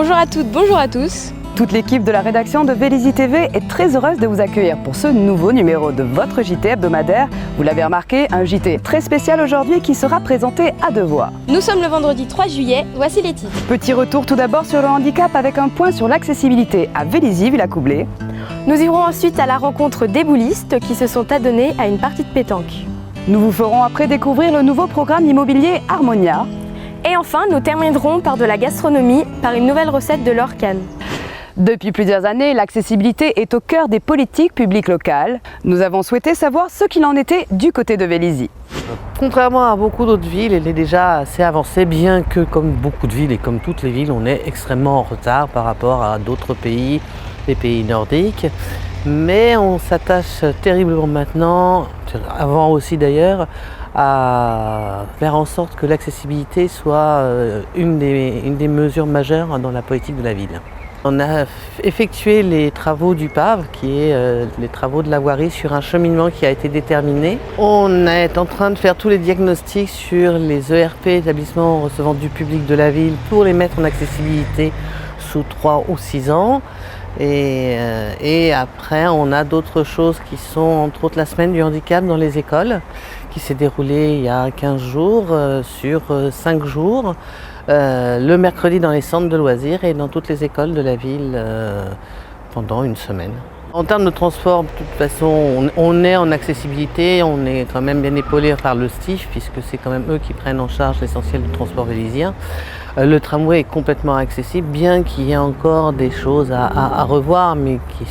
Bonjour à toutes, bonjour à tous. Toute l'équipe de la rédaction de Vélizy TV est très heureuse de vous accueillir pour ce nouveau numéro de votre JT hebdomadaire. Vous l'avez remarqué, un JT très spécial aujourd'hui qui sera présenté à deux voix. Nous sommes le vendredi 3 juillet, voici les titres. Petit retour tout d'abord sur le handicap avec un point sur l'accessibilité à Vélizy, Villacoublay. Nous irons ensuite à la rencontre des boulistes qui se sont adonnés à une partie de pétanque. Nous vous ferons après découvrir le nouveau programme immobilier Harmonia. Et enfin, nous terminerons par de la gastronomie, par une nouvelle recette de l'Orcane. Depuis plusieurs années, l'accessibilité est au cœur des politiques publiques locales. Nous avons souhaité savoir ce qu'il en était du côté de Vélizy. Contrairement à beaucoup d'autres villes, elle est déjà assez avancée, bien que comme beaucoup de villes et comme toutes les villes, on est extrêmement en retard par rapport à d'autres pays, les pays nordiques. Mais on s'attache terriblement maintenant, avant aussi d'ailleurs, à faire en sorte que l'accessibilité soit une des mesures majeures dans la politique de la ville. On a effectué les travaux du PAV, qui est les travaux de la voirie sur un cheminement qui a été déterminé. On est en train de faire tous les diagnostics sur les ERP, établissements recevant du public de la ville, pour les mettre en accessibilité sous 3 ou 6 ans. Et après, on a d'autres choses qui sont, entre autres, la semaine du handicap dans les écoles, qui s'est déroulée il y a 15 jours sur 5 jours. Le mercredi dans les centres de loisirs et dans toutes les écoles de la ville pendant une semaine. En termes de transport, de toute façon, on est en accessibilité, on est quand même bien épaulé par le STIF, puisque c'est quand même eux qui prennent en charge l'essentiel du transport vélizien. Le tramway est complètement accessible, bien qu'il y ait encore des choses à revoir, mais qui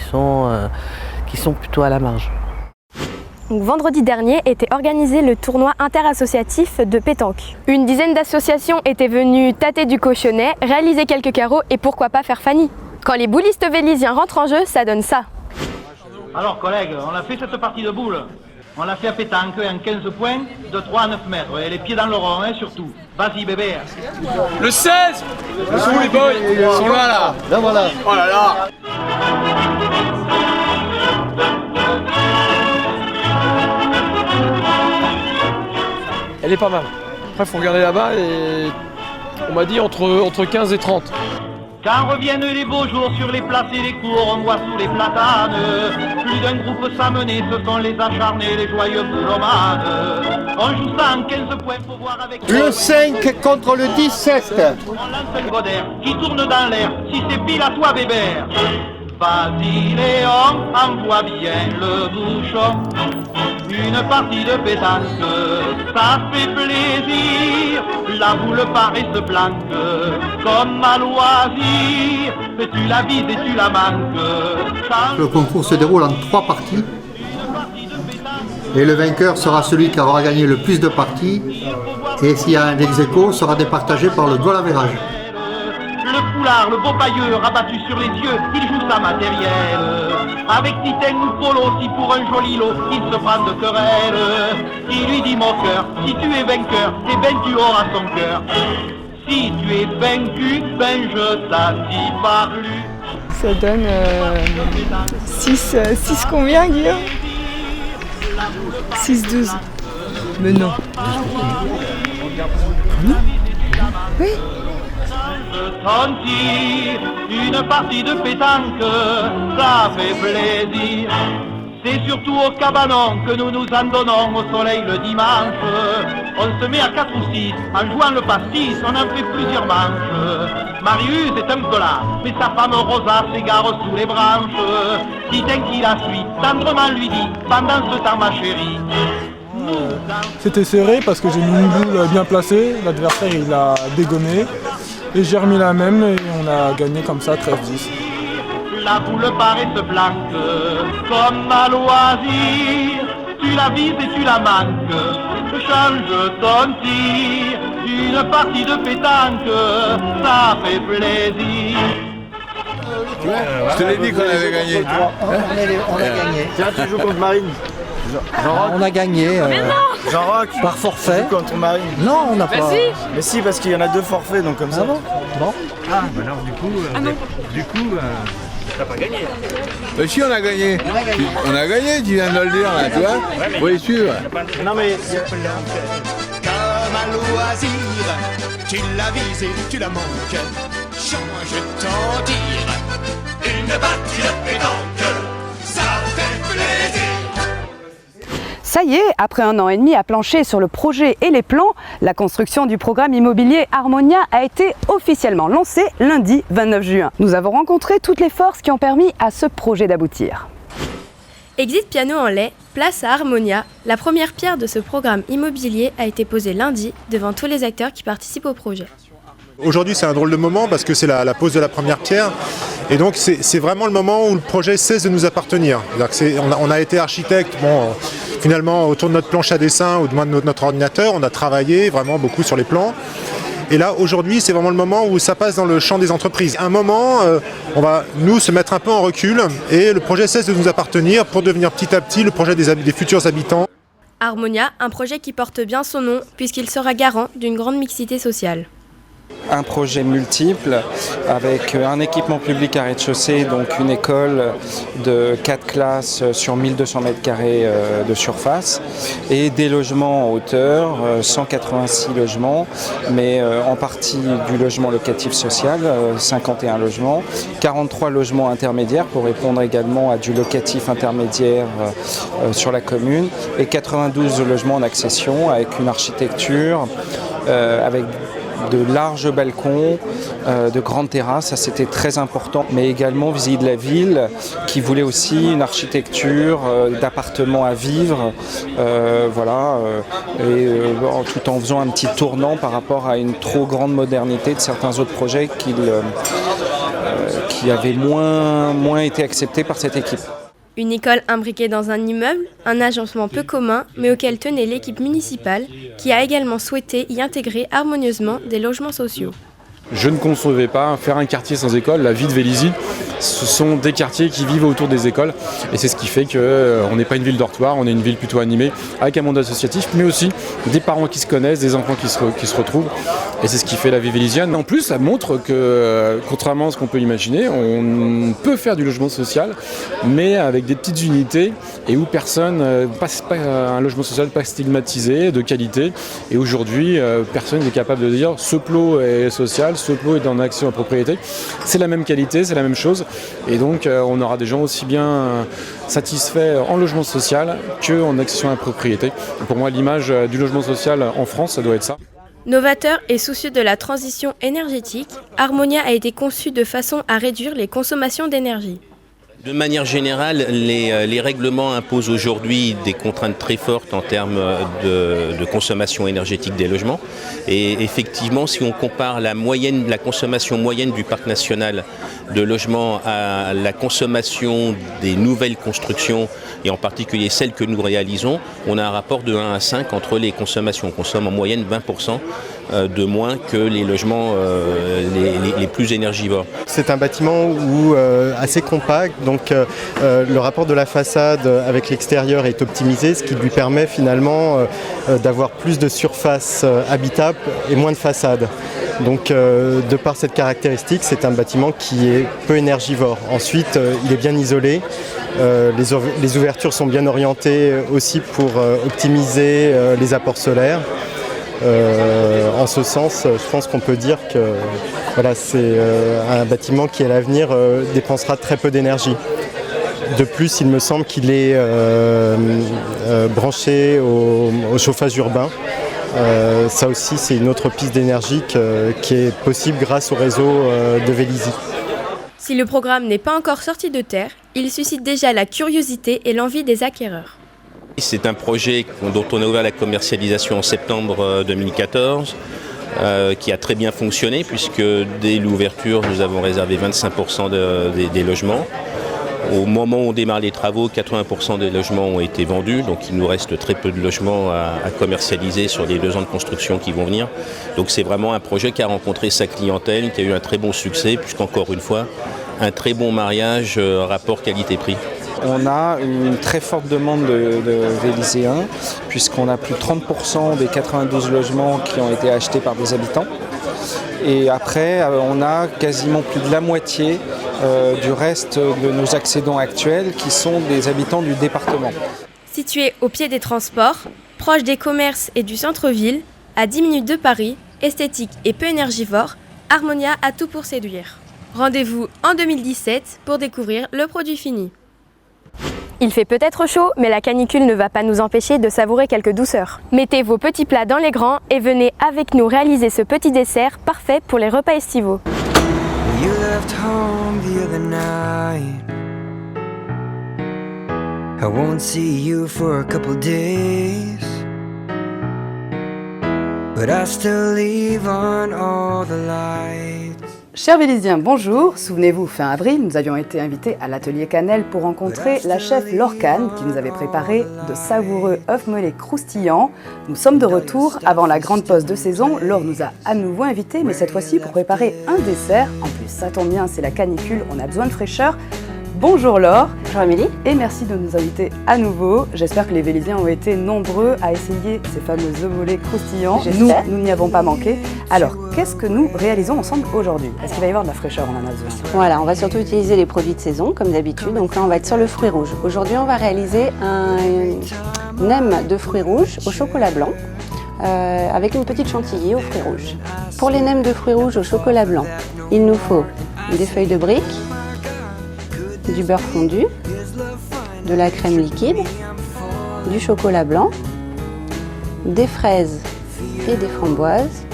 sont plutôt à la marge. Donc, vendredi dernier était organisé le tournoi interassociatif de pétanque. Une dizaine d'associations étaient venues tâter du cochonnet, réaliser quelques carreaux et pourquoi pas faire Fanny. Quand les boulistes véliziens rentrent en jeu, ça donne ça. Alors collègues, on a fait cette partie de boule. On l'a fait à pétanque en 15 points, de 3 à 9 mètres. Et les pieds dans le rond, hein, surtout. Vas-y bébé. Le 16. Ils sont où les boys? Ils sont là. Là voilà. Oh là là. Elle est pas mal. Après, faut regarder là-bas et on m'a dit entre 15 et 30. Quand reviennent les beaux jours sur les places et les cours, on voit sous les platanes plus d'un groupe s'amener, ce sont les acharnés, les joyeux boulomanes. On joue ça en 15 points, faut voir avec... Le 5 contre le 17. On lance un godère qui tourne dans l'air, si c'est pile à toi bébert. Vas-y Léon, envoie bien le bouchon. Une partie de pétanque, ça fait plaisir. La boule paraît se planque, comme à loisir. Tu la vises et tu la manques. Le concours se déroule en 3 parties. Et le vainqueur sera celui qui aura gagné le plus de parties. Et s'il y a un ex-aequo, sera départagé par le goal average. Le foulard, le beau pailleur rabattu sur les yeux, il joue sa matérielle. Avec Titan ou Polo, si pour un joli lot, il se prend de querelle. Il lui dit mon cœur, si tu es vainqueur, eh ben tu auras son cœur. Si tu es vaincu, ben je t'assis par lui. Ça donne 6 combien Guillaume 6-12. Mais non. Oui. Ton tir, une partie de pétanque, ça fait plaisir. C'est surtout au cabanon que nous nous en donnons au soleil le dimanche. On se met à 4 ou 6, en jouant le pastis, on en fait plusieurs manches. Marius est un peu là, mais sa femme Rosa s'égare sous les branches. Titan qui la suit, tendrement lui dit, pendant ce temps ma chérie. C'était serré parce que j'ai mis une boule bien placée, l'adversaire il a dégonné et j'ai remis la même et on a gagné comme ça 13-10. La boule paraît se blanque comme à loisir, tu la vises et tu la manques, change ton tir, une partie de pétanque, ça fait plaisir. Je te l'ai dit qu'on avait gagné. On a gagné. Tiens, tu joues contre Marine. On a gagné Jean-Roch, par forfait. contre Marine. Non, on n'a pas. Mais si, parce qu'il y en a 2 forfaits, donc comme ça. Bon. Ah, bah non, du coup, t'as pas gagné. Mais si, on a gagné. On a gagné, tu viens de le dire, là, tu vois. Faut les suivre. Non, mais. Comme un loisir, tu la vises et tu la manques. change t'en dire. Une partie de pétanque, ça fait plaisir. Ça y est, après 1 an et demi à plancher sur le projet et les plans, la construction du programme immobilier Harmonia a été officiellement lancée lundi 29 juin. Nous avons rencontré toutes les forces qui ont permis à ce projet d'aboutir. Exit piano en lait, place à Harmonia. La première pierre de ce programme immobilier a été posée lundi devant tous les acteurs qui participent au projet. Aujourd'hui, c'est un drôle de moment parce que c'est la pose de la première pierre. Et donc, c'est vraiment le moment où le projet cesse de nous appartenir. On a été architecte, finalement, autour de notre planche à dessin ou de moins de notre ordinateur. On a travaillé vraiment beaucoup sur les plans. Et là, aujourd'hui, c'est vraiment le moment où ça passe dans le champ des entreprises. À un moment, on va, nous, se mettre un peu en recul et le projet cesse de nous appartenir pour devenir petit à petit le projet des futurs habitants. Harmonia, un projet qui porte bien son nom puisqu'il sera garant d'une grande mixité sociale. Un projet multiple avec un équipement public à rez-de-chaussée, donc une école de 4 classes sur 1200 m² de surface et des logements en hauteur, 186 logements, mais en partie du logement locatif social, 51 logements, 43 logements intermédiaires pour répondre également à du locatif intermédiaire sur la commune et 92 logements en accession avec une architecture avec de larges balcons, de grandes terrasses, ça c'était très important, mais également vis-à-vis de la ville qui voulait aussi une architecture d'appartements à vivre, tout en faisant un petit tournant par rapport à une trop grande modernité de certains autres projets qui avaient moins été acceptés par cette équipe. Une école imbriquée dans un immeuble, un agencement peu commun, mais auquel tenait l'équipe municipale, qui a également souhaité y intégrer harmonieusement des logements sociaux. Je ne concevais pas faire un quartier sans école. La vie de Vélizy, ce sont des quartiers qui vivent autour des écoles. Et c'est ce qui fait qu'on n'est pas une ville dortoir, on est une ville plutôt animée, avec un monde associatif, mais aussi des parents qui se connaissent, des enfants qui se retrouvent. Et c'est ce qui fait la vie vélizienne. En plus, ça montre que, contrairement à ce qu'on peut imaginer, on peut faire du logement social, mais avec des petites unités et où personne, un logement social pas stigmatisé, de qualité. Et aujourd'hui, personne n'est capable de dire ce plot est social, ce plot est en accès à propriété. C'est la même qualité, c'est la même chose. Et donc, on aura des gens aussi bien satisfaits en logement social qu'en accession à la propriété. Et pour moi, l'image du logement social en France, ça doit être ça. Novateur et soucieux de la transition énergétique, Harmonia a été conçu de façon à réduire les consommations d'énergie. De manière générale, les règlements imposent aujourd'hui des contraintes très fortes en termes de consommation énergétique des logements. Et effectivement, si on compare la consommation moyenne du parc national de logements à la consommation des nouvelles constructions, et en particulier celles que nous réalisons, on a un rapport de 1 à 5 entre les consommations. On consomme en moyenne 20% de moins que les logements les plus énergivores. C'est un bâtiment assez compact, donc le rapport de la façade avec l'extérieur est optimisé, ce qui lui permet finalement d'avoir plus de surface habitable et moins de façade. Donc de par cette caractéristique, c'est un bâtiment qui est peu énergivore. Ensuite, il est bien isolé. Les ouvertures sont bien orientées aussi pour optimiser les apports solaires. En ce sens, je pense qu'on peut dire que c'est un bâtiment qui à l'avenir dépensera très peu d'énergie. De plus, il me semble qu'il est branché au chauffage urbain. Ça aussi, c'est une autre piste d'énergie qui est possible grâce au réseau de Vélizy. Si le programme n'est pas encore sorti de terre, il suscite déjà la curiosité et l'envie des acquéreurs. C'est un projet dont on a ouvert la commercialisation en septembre 2014, qui a très bien fonctionné puisque dès l'ouverture, nous avons réservé 25% des logements. Au moment où on démarre les travaux, 80% des logements ont été vendus, donc il nous reste très peu de logements à commercialiser sur les 2 ans de construction qui vont venir. Donc c'est vraiment un projet qui a rencontré sa clientèle, qui a eu un très bon succès, puisqu'encore une fois, un très bon mariage rapport qualité-prix. On a une très forte demande de Vélizyens, puisqu'on a plus de 30% des 92 logements qui ont été achetés par des habitants. Et après, on a quasiment plus de la moitié du reste de nos accédants actuels qui sont des habitants du département. Situé au pied des transports, proche des commerces et du centre-ville, à 10 minutes de Paris, esthétique et peu énergivore, Harmonia a tout pour séduire. Rendez-vous en 2017 pour découvrir le produit fini. Il fait peut-être chaud, mais la canicule ne va pas nous empêcher de savourer quelques douceurs. Mettez vos petits plats dans les grands et venez avec nous réaliser ce petit dessert parfait pour les repas estivaux. You left home the other night. I won't see you for a couple days, but I still leave on all the lights. Chers Vélisiens, bonjour. Souvenez-vous, fin avril, nous avions été invités à l'atelier Cannelle pour rencontrer la chef Laure Kahn qui nous avait préparé de savoureux œufs mollets croustillants. Nous sommes de retour avant la grande pause de saison. Laure nous a à nouveau invités, mais cette fois-ci pour préparer un dessert. En plus, ça tombe bien, c'est la canicule, on a besoin de fraîcheur. Bonjour Laure. Bonjour Amélie. Et merci de nous inviter à nouveau. J'espère que les Vélisiens ont été nombreux à essayer ces fameux œufs mollets croustillants. Nous n'y avons pas manqué. Alors, qu'est-ce que nous réalisons ensemble aujourd'hui? Est-ce qu'il va y avoir de la fraîcheur? On en a besoin. Voilà, on va surtout utiliser les produits de saison, comme d'habitude. Donc là, on va être sur le fruit rouge. Aujourd'hui, on va réaliser un nem de fruits rouges au chocolat blanc, avec une petite chantilly aux fruits rouges. Pour les nems de fruits rouges au chocolat blanc, il nous faut des feuilles de brique, du beurre fondu, de la crème liquide, du chocolat blanc, des fraises et des framboises,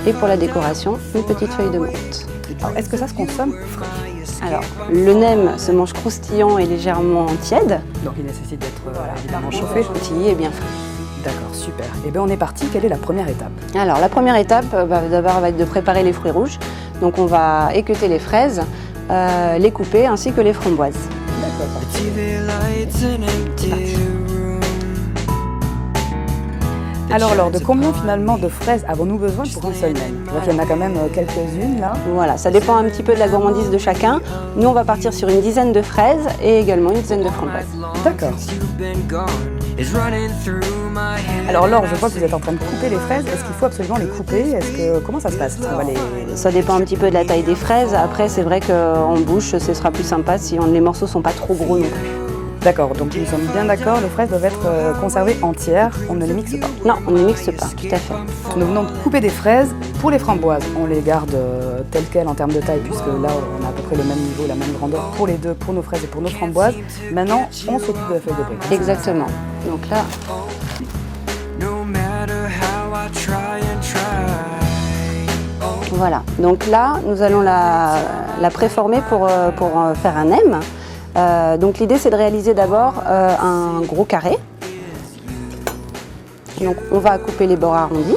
et pour la décoration, une petite feuille de menthe. Alors, est-ce que ça se consomme frais? Alors, le nem se mange croustillant et légèrement tiède. Donc il nécessite d'être évidemment chauffé. Chantilly est bien frais. D'accord, super. Et bien on est parti, quelle est la première étape? Alors la première étape, d'abord va être de préparer les fruits rouges. Donc on va équeuter les fraises, les couper ainsi que les framboises. Alors Laure, de combien finalement de fraises avons-nous besoin pour un seul nem? Je vois qu'il y en a quand même quelques-unes là. Voilà, ça dépend un petit peu de la gourmandise de chacun. Nous on va partir sur une dizaine de fraises et également une dizaine de framboises. D'accord. Alors Laure, je vois que vous êtes en train de couper les fraises. Est-ce qu'il faut absolument les couper? Comment ça se passe? Ça dépend un petit peu de la taille des fraises. Après c'est vrai qu'en bouche ce sera plus sympa si les morceaux sont pas trop gros non plus. D'accord, donc nous sommes bien d'accord, les fraises doivent être conservées entières, on ne les mixe pas. Non, on ne les mixe pas, tout à fait. Nous venons de couper des fraises. Pour les framboises, on les garde telles quelles en termes de taille, puisque là on a à peu près le même niveau, la même grandeur pour les deux, pour nos fraises et pour nos framboises. Maintenant, on s'occupe de la feuille de brique. Exactement. Donc là... Voilà, donc là nous allons la préformer pour faire un nem. Donc l'idée c'est de réaliser d'abord un gros carré. Donc on va couper les bords arrondis.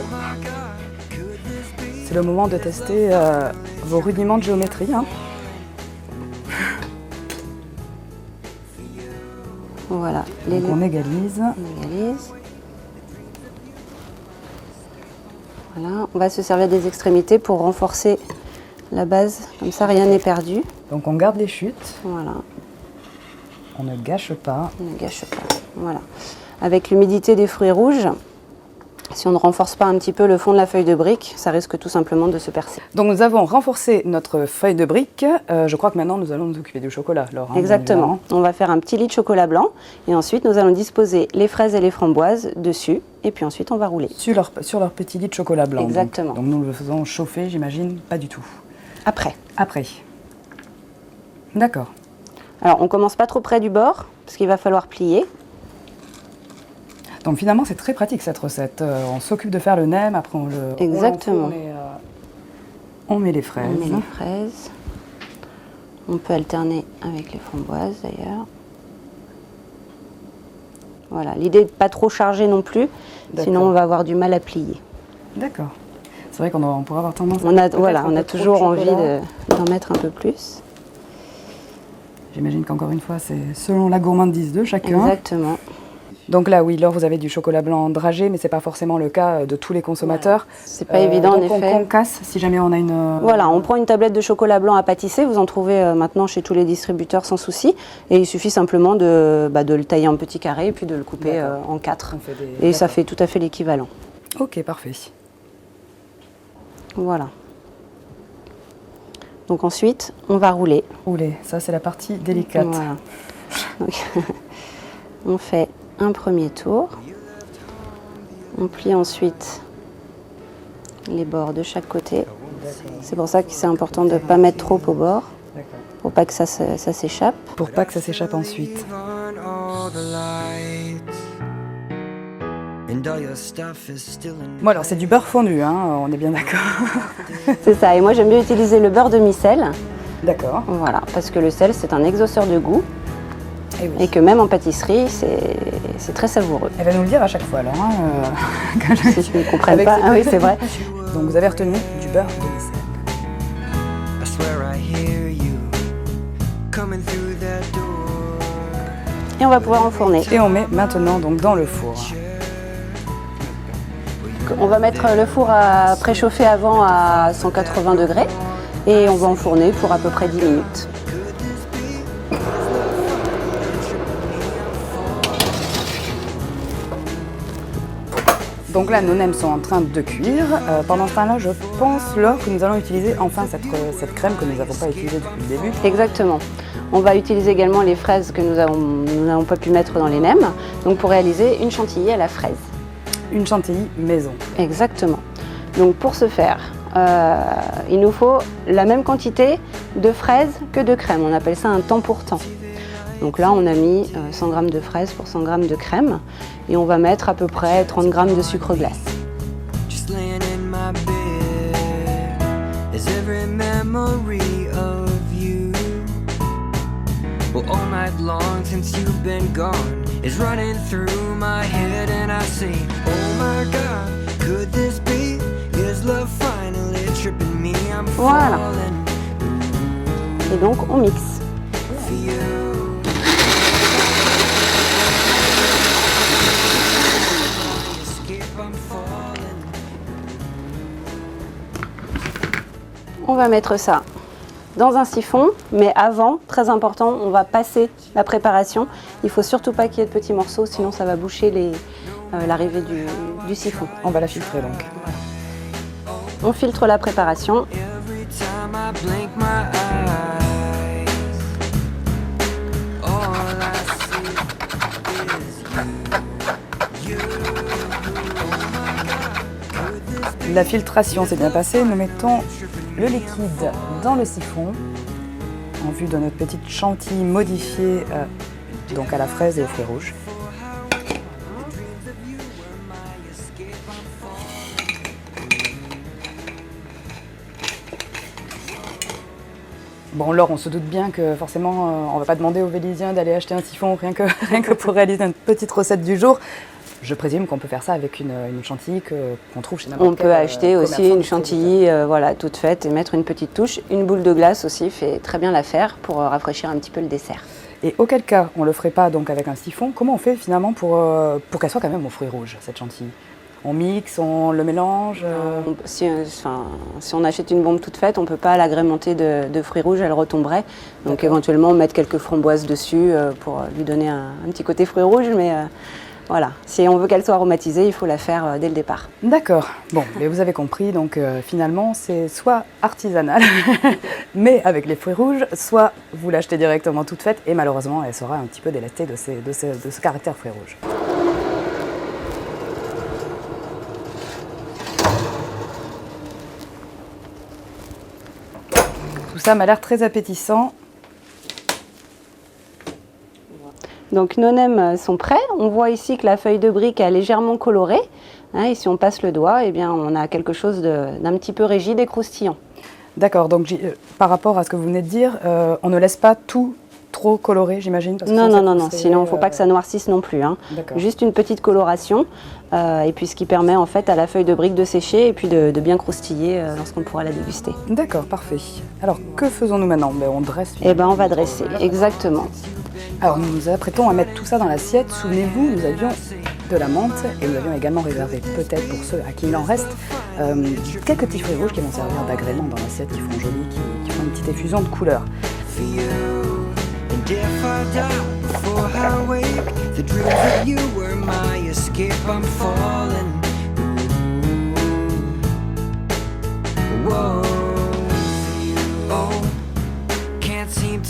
C'est le moment de tester vos rudiments de géométrie. Hein. Voilà. Donc on égalise. On égalise. Voilà, on va se servir des extrémités pour renforcer la base, comme ça rien n'est perdu. Donc on garde les chutes. Voilà. On ne gâche pas. On ne gâche pas, voilà. Avec l'humidité des fruits rouges, si on ne renforce pas un petit peu le fond de la feuille de brique, ça risque tout simplement de se percer. Donc nous avons renforcé notre feuille de brique. Je crois que maintenant nous allons nous occuper du chocolat, Laure. Exactement. On va faire un petit lit de chocolat blanc et ensuite nous allons disposer les fraises et les framboises dessus et puis ensuite on va rouler. Sur leur petit lit de chocolat blanc. Exactement. Donc nous le faisons chauffer, j'imagine, pas du tout. Après. Après. D'accord. Alors on commence pas trop près du bord parce qu'il va falloir plier. Donc finalement c'est très pratique cette recette. On s'occupe de faire le nem, après on le... Exactement. On met les fraises. On met les fraises. On peut alterner avec les framboises d'ailleurs. Voilà, l'idée n'est de pas trop charger non plus, sinon on va avoir du mal à plier. D'accord. C'est vrai qu'on pourrait avoir tendance on a toujours envie d'en mettre un peu plus. J'imagine qu'encore une fois, c'est selon la gourmandise de chacun. Exactement. Donc là, oui, Laure, vous avez du chocolat blanc dragé, mais ce n'est pas forcément le cas de tous les consommateurs. C'est pas évident, en effet. Donc on casse si jamais on a une... Voilà, on prend une tablette de chocolat blanc à pâtisser. Vous en trouvez maintenant chez tous les distributeurs sans souci. Et il suffit simplement de le tailler en petits carrés et puis de le couper en 4. Et ça fait tout à fait l'équivalent. Ok, parfait. Voilà. Donc ensuite, on va rouler. Rouler, ça c'est la partie délicate. Voilà. Donc, on fait un premier tour. On plie ensuite les bords de chaque côté. C'est pour ça que c'est important de ne pas mettre trop au bord, pour pas que ça s'échappe. Pour pas que ça s'échappe ensuite. Bon alors c'est du beurre fondu, hein, on est bien d'accord. C'est ça, et moi j'aime bien utiliser le beurre demi-sel. D'accord. Voilà, parce que le sel c'est un exauceur de goût. Et, oui. Et que même en pâtisserie, c'est très savoureux. Elle va nous le dire à chaque fois alors. Si je ne comprends pas, ah oui c'est vrai. Donc vous avez retenu du beurre demi-sel. Et on va pouvoir enfourner. Et on met maintenant donc dans le four. On va mettre le four à préchauffer avant à 180 degrés et on va enfourner pour à peu près 10 minutes. Donc là, nos nems sont en train de cuire. Pendant ce temps-là, je pense, Laure, que nous allons utiliser enfin cette crème que nous n'avons pas utilisée depuis le début. Exactement. On va utiliser également les fraises que nous n'avons pas pu mettre dans les nems, donc pour réaliser une chantilly à la fraise. Une chantilly maison. Exactement. Donc pour ce faire, il nous faut la même quantité de fraises que de crème. On appelle ça un temps pour temps. Donc là, on a mis 100 g de fraises pour 100 g de crème et on va mettre à peu près 30 g de sucre glace. Voilà. Et donc, on mixe. On va mettre ça dans un siphon, mais avant, très important, on va passer la préparation. Il ne faut surtout pas qu'il y ait de petits morceaux, sinon ça va boucher l'arrivée du siphon. On va la filtrer donc. On filtre la préparation. La filtration s'est bien passée, nous mettons le liquide dans le siphon en vue de notre petite chantilly modifiée donc à la fraise et aux fruits rouges. Bon, Laure, on se doute bien que forcément, on ne va pas demander aux Vélisiens d'aller acheter un siphon rien que pour réaliser une petite recette du jour. Je présume qu'on peut faire ça avec une chantilly qu'on trouve chez n'importe quel On peut acheter aussi une chantilly voilà, toute faite et mettre une petite touche. Une boule de glace aussi fait très bien l'affaire pour rafraîchir un petit peu le dessert. Et auquel cas, on ne le ferait pas donc avec un siphon, comment on fait finalement pour qu'elle soit quand même aux fruits rouges, cette chantilly? On mixe, on le mélange Si on achète une bombe toute faite, on ne peut pas l'agrémenter de fruits rouges, elle retomberait. Donc éventuellement, mettre quelques framboises dessus pour lui donner un petit côté fruits rouges. Mais voilà, si on veut qu'elle soit aromatisée, il faut la faire dès le départ. D'accord. Bon, mais vous avez compris, donc finalement, c'est soit artisanal, mais avec les fruits rouges, soit vous l'achetez directement toute faite et malheureusement, elle sera un petit peu délestée de ce caractère fruits rouges. Tout ça m'a l'air très appétissant. Donc nos nems sont prêts. On voit ici que la feuille de brique est légèrement colorée. Et si on passe le doigt, eh bien, on a quelque chose d'un petit peu rigide et croustillant. D'accord, donc par rapport à ce que vous venez de dire, on ne laisse pas tout trop coloré, j'imagine? Non, sinon il ne faut pas que ça noircisse non plus. Juste une petite coloration, et puis ce qui permet en fait à la feuille de brique de sécher et puis de bien croustiller lorsqu'on pourra la déguster. D'accord, parfait. Alors que faisons-nous maintenant? On dresse. Eh bien on va dresser, exactement. Alors nous nous apprêtons à mettre tout ça dans l'assiette. Souvenez-vous, nous avions de la menthe et nous avions également réservé, peut-être pour ceux à qui il en reste, quelques petits fruits rouges qui vont servir d'agrément dans l'assiette, qui font joli, qui font une petite effusion de couleurs.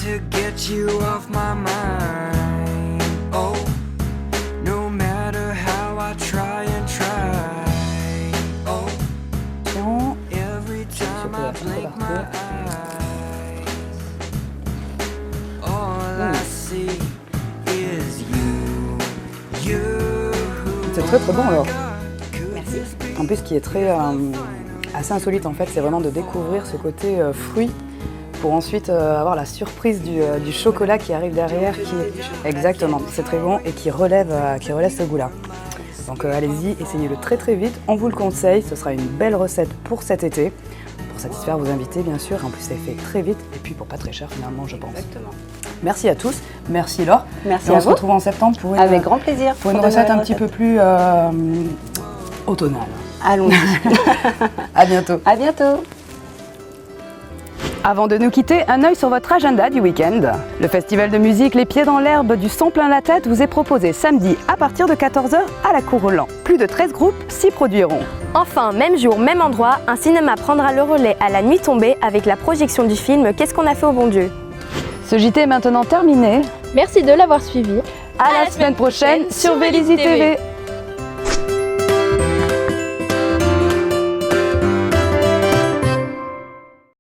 To get you off my mind. Oh, no matter how I try and try. Oh, every time I partout. C'est très bon alors. Merci. En plus, ce qui est très assez insolite en fait, c'est vraiment de découvrir ce côté fruit pour ensuite avoir la surprise du chocolat qui arrive derrière, exactement, c'est très bon et qui relève ce goût-là. Donc allez-y, essayez-le très très vite, on vous le conseille, ce sera une belle recette pour cet été, pour satisfaire vos invités bien sûr, en plus c'est fait très vite et puis pour pas très cher finalement je pense. Exactement. Merci à tous, merci Laure. Merci et à on vous. se retrouve en septembre pour Avec grand plaisir. pour une recette un petit peu plus automnale. Allons-y. À bientôt. À bientôt. Avant de nous quitter, un œil sur votre agenda du week-end. Le festival de musique Les Pieds dans l'herbe du Son plein la tête vous est proposé samedi à partir de 14h à la Cour Roland. Plus de 13 groupes s'y produiront. Enfin, même jour, même endroit, un cinéma prendra le relais à la nuit tombée avec la projection du film Qu'est-ce qu'on a fait au bon Dieu. Ce JT est maintenant terminé. Merci de l'avoir suivi. À la semaine prochaine sur Vélizy TV.